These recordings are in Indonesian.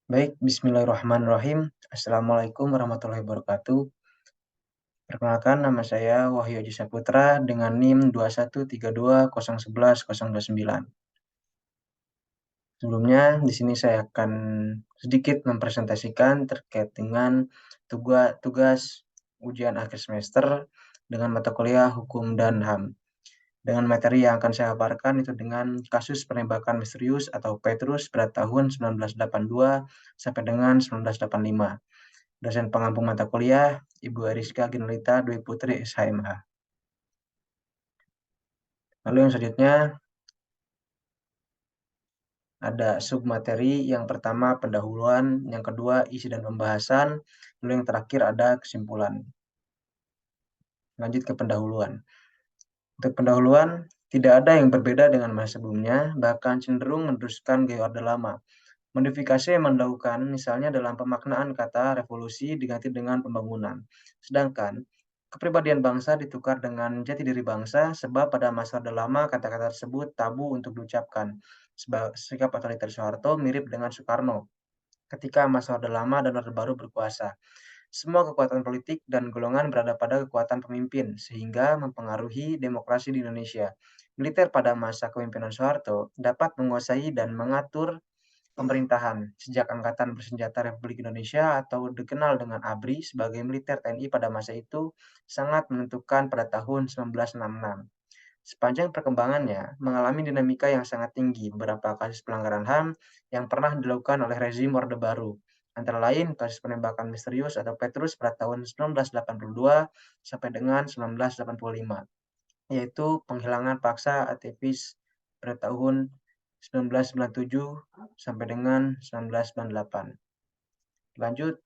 Baik, bismillahirrahmanirrahim. Assalamualaikum warahmatullahi wabarakatuh. Perkenalkan, nama saya Wahyu Haji Saputra dengan NIM 21320110029. Sebelumnya, di sini saya akan sedikit mempresentasikan terkait dengan tugas ujian akhir semester dengan mata kuliah Hukum dan HAM. Dengan materi yang akan saya paparkan itu dengan kasus penembakan misterius atau Petrus pada tahun 1982 sampai dengan 1985. Dosen pengampu mata kuliah, Ibu Eriska Ginelita Dwi Putri SHMH. Lalu yang selanjutnya ada submateri, yang pertama pendahuluan, yang kedua isi dan pembahasan, lalu yang terakhir ada kesimpulan. Lanjut ke pendahuluan. Untuk pendahuluan, tidak ada yang berbeda dengan masa sebelumnya, bahkan cenderung meneruskan gaya orde lama. Modifikasi yang mendahulukan misalnya dalam pemaknaan kata revolusi diganti dengan pembangunan. Sedangkan kepribadian bangsa ditukar dengan jati diri bangsa, sebab pada masa orde lama kata-kata tersebut tabu untuk diucapkan. Sikap otoriter Soeharto mirip dengan Soekarno ketika masa orde lama dan orde baru berkuasa. Semua kekuatan politik dan golongan berada pada kekuatan pemimpin, sehingga mempengaruhi demokrasi di Indonesia. Militer pada masa kepemimpinan Soeharto dapat menguasai dan mengatur pemerintahan. Sejak Angkatan Bersenjata Republik Indonesia atau dikenal dengan ABRI sebagai militer TNI pada masa itu sangat menentukan pada tahun 1966. Sepanjang perkembangannya, mengalami dinamika yang sangat tinggi beberapa kasus pelanggaran HAM yang pernah dilakukan oleh rezim Orde Baru. Antara lain kasus penembakan misterius atau Petrus pada tahun 1982 sampai dengan 1985, yaitu penghilangan paksa aktivis pada tahun 1997 sampai dengan 1998. Lanjut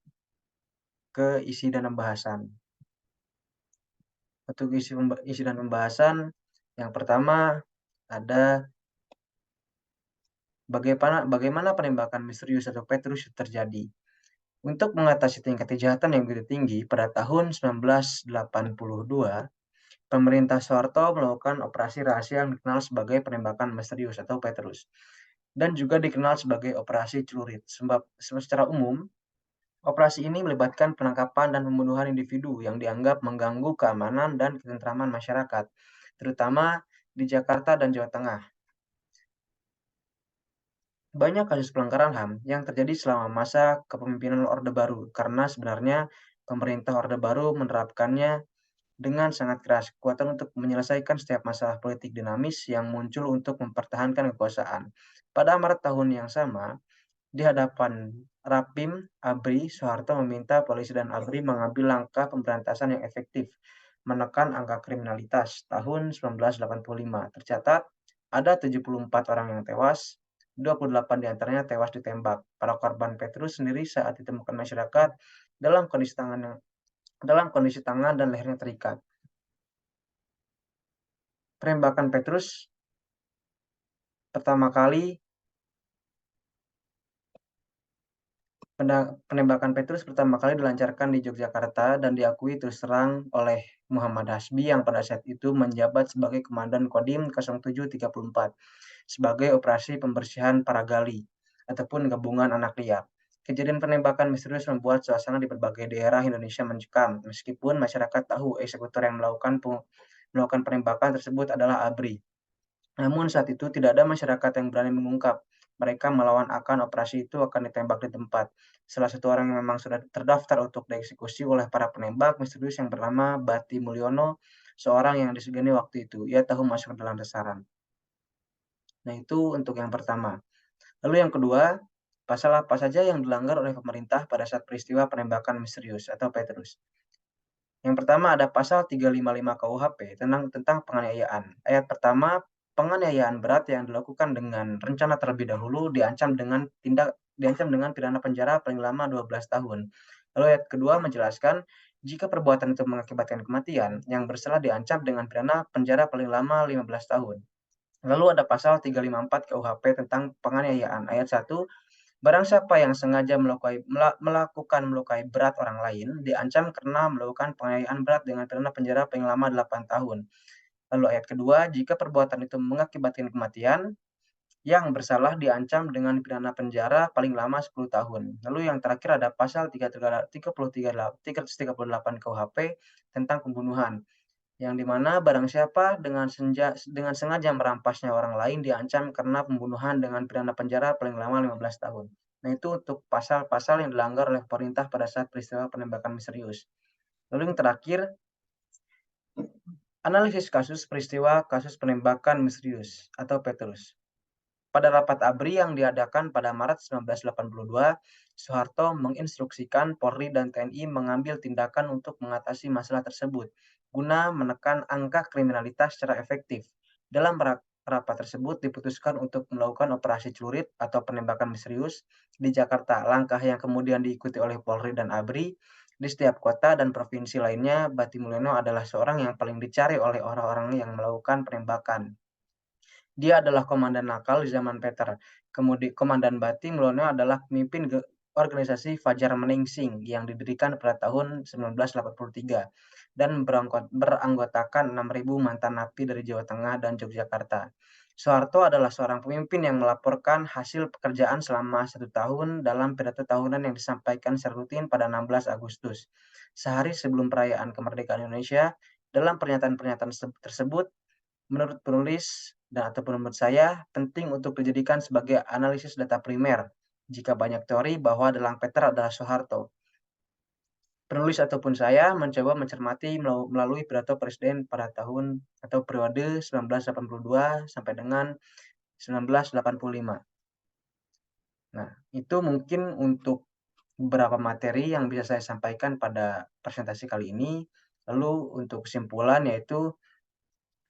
ke isi dan pembahasan. Untuk isi dan pembahasan, yang pertama ada bagaimana penembakan misterius atau Petrus terjadi. Untuk mengatasi tingkat kejahatan yang begitu tinggi, pada tahun 1982, pemerintah Soeharto melakukan operasi rahasia yang dikenal sebagai penembakan misterius atau Petrus, dan juga dikenal sebagai operasi celurit. Sebab secara umum, operasi ini melibatkan penangkapan dan pembunuhan individu yang dianggap mengganggu keamanan dan ketentraman masyarakat, terutama di Jakarta dan Jawa Tengah. Banyak kasus pelanggaran HAM yang terjadi selama masa kepemimpinan Orde Baru, karena sebenarnya pemerintah Orde Baru menerapkannya dengan sangat keras, kekuatan untuk menyelesaikan setiap masalah politik dinamis yang muncul untuk mempertahankan kekuasaan. Pada Maret tahun yang sama, di hadapan Rapim ABRI, Soeharto meminta polisi dan ABRI mengambil langkah pemberantasan yang efektif, menekan angka kriminalitas. Tahun 1985 tercatat ada 74 orang yang tewas, 28 diantaranya tewas ditembak. Para korban Petrus sendiri saat ditemukan masyarakat dalam kondisi tangan dan lehernya terikat. Penembakan Petrus pertama kali Penembakan Petrus pertama kali dilancarkan di Yogyakarta dan diakui terus terang oleh Muhammad Hasbi yang pada saat itu menjabat sebagai Komandan Kodim 0734 sebagai operasi pembersihan paragali ataupun gabungan anak liar. Kejadian penembakan misterius membuat suasana di berbagai daerah Indonesia mencekam, meskipun masyarakat tahu eksekutor yang melakukan penembakan tersebut adalah ABRI. Namun saat itu tidak ada masyarakat yang berani mengungkap. Mereka melawan akan operasi itu akan ditembak di tempat. Salah satu orang yang memang sudah terdaftar untuk dieksekusi oleh para penembak misterius yang bernama Bati Mulyono, seorang yang disegani waktu itu. Ia tahu masuk dalam sasaran. Nah, itu untuk yang pertama. Lalu yang kedua, pasal apa saja yang dilanggar oleh pemerintah pada saat peristiwa penembakan misterius atau Petrus? Yang pertama ada pasal 355 KUHP tentang penganiayaan. Ayat pertama, penganiayaan berat yang dilakukan dengan rencana terlebih dahulu diancam dengan pidana penjara paling lama 12 tahun. Lalu ayat kedua menjelaskan jika perbuatan itu mengakibatkan kematian, yang bersalah diancam dengan pidana penjara paling lama 15 tahun. Lalu ada pasal 354 KUHP tentang penganiayaan. Ayat 1, barang siapa yang sengaja melakukan melukai berat orang lain diancam karena melakukan penganiayaan berat dengan pidana penjara paling lama 8 tahun. Lalu ayat kedua, jika perbuatan itu mengakibatkan kematian, yang bersalah diancam dengan pidana penjara paling lama 10 tahun. Lalu yang terakhir ada pasal 338 KUHP tentang pembunuhan, yang di mana barang siapa dengan sengaja merampas nyawa orang lain diancam karena pembunuhan dengan pidana penjara paling lama 15 tahun. Nah, itu untuk pasal-pasal yang dilanggar oleh pemerintah pada saat peristiwa penembakan misterius. Lalu yang terakhir, analisis kasus peristiwa kasus penembakan misterius atau Petrus. Pada rapat ABRI yang diadakan pada Maret 1982, Soeharto menginstruksikan Polri dan TNI mengambil tindakan untuk mengatasi masalah tersebut, guna menekan angka kriminalitas secara efektif. Dalam rapat tersebut diputuskan untuk melakukan operasi celurit atau penembakan misterius di Jakarta, langkah yang kemudian diikuti oleh Polri dan ABRI. Di setiap kota dan provinsi lainnya, Bati Mulyono adalah seorang yang paling dicari oleh orang-orang yang melakukan penembakan. Dia adalah komandan nakal di zaman Peter. Komandan Bati Mulyono adalah pemimpin organisasi Fajar Meningsing yang didirikan pada tahun 1983 dan beranggotakan 6.000 mantan napi dari Jawa Tengah dan Yogyakarta. Soeharto adalah seorang pemimpin yang melaporkan hasil pekerjaan selama 1 tahun dalam pidato tahunan yang disampaikan secara rutin pada 16 Agustus, sehari sebelum perayaan kemerdekaan Indonesia. Dalam pernyataan-pernyataan tersebut, menurut penulis ataupun menurut saya, penting untuk dijadikan sebagai analisis data primer, jika banyak teori bahwa dalang Peter adalah Soeharto. Penulis ataupun saya mencoba mencermati melalui pidato presiden pada tahun atau periode 1982 sampai dengan 1985. Nah, itu mungkin untuk beberapa materi yang bisa saya sampaikan pada presentasi kali ini. Lalu untuk kesimpulan yaitu,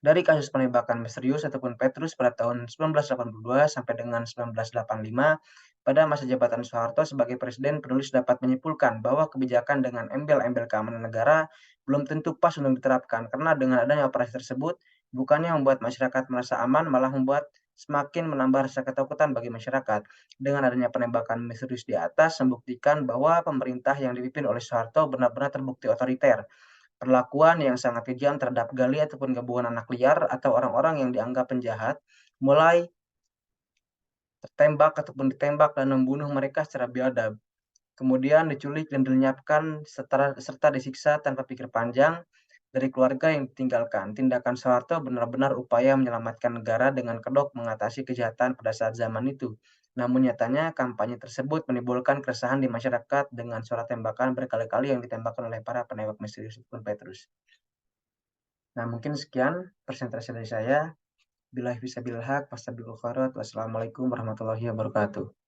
dari kasus penembakan misterius ataupun Petrus pada tahun 1982 sampai dengan 1985, pada masa jabatan Soeharto sebagai presiden, penulis dapat menyimpulkan bahwa kebijakan dengan embel-embel keamanan negara belum tentu pas untuk diterapkan, karena dengan adanya operasi tersebut, bukannya membuat masyarakat merasa aman, malah membuat semakin menambah rasa ketakutan bagi masyarakat. Dengan adanya penembakan misterius di atas, membuktikan bahwa pemerintah yang dipimpin oleh Soeharto benar-benar terbukti otoriter. Perlakuan yang sangat kejam terhadap gali ataupun gabungan anak liar atau orang-orang yang dianggap penjahat, mulai tertembak ataupun ditembak dan membunuh mereka secara biadab, kemudian diculik dan dilenyapkan serta disiksa tanpa pikir panjang dari keluarga yang ditinggalkan. Tindakan Soeharto benar-benar upaya menyelamatkan negara dengan kedok mengatasi kejahatan pada saat zaman itu. Namun nyatanya kampanye tersebut menimbulkan keresahan di masyarakat dengan suara tembakan berkali-kali yang ditembakkan oleh para penembak misterius Petrus. Nah, mungkin sekian presentasi dari saya. Billahi fisabilillah, wassalamualaikum warahmatullahi wabarakatuh.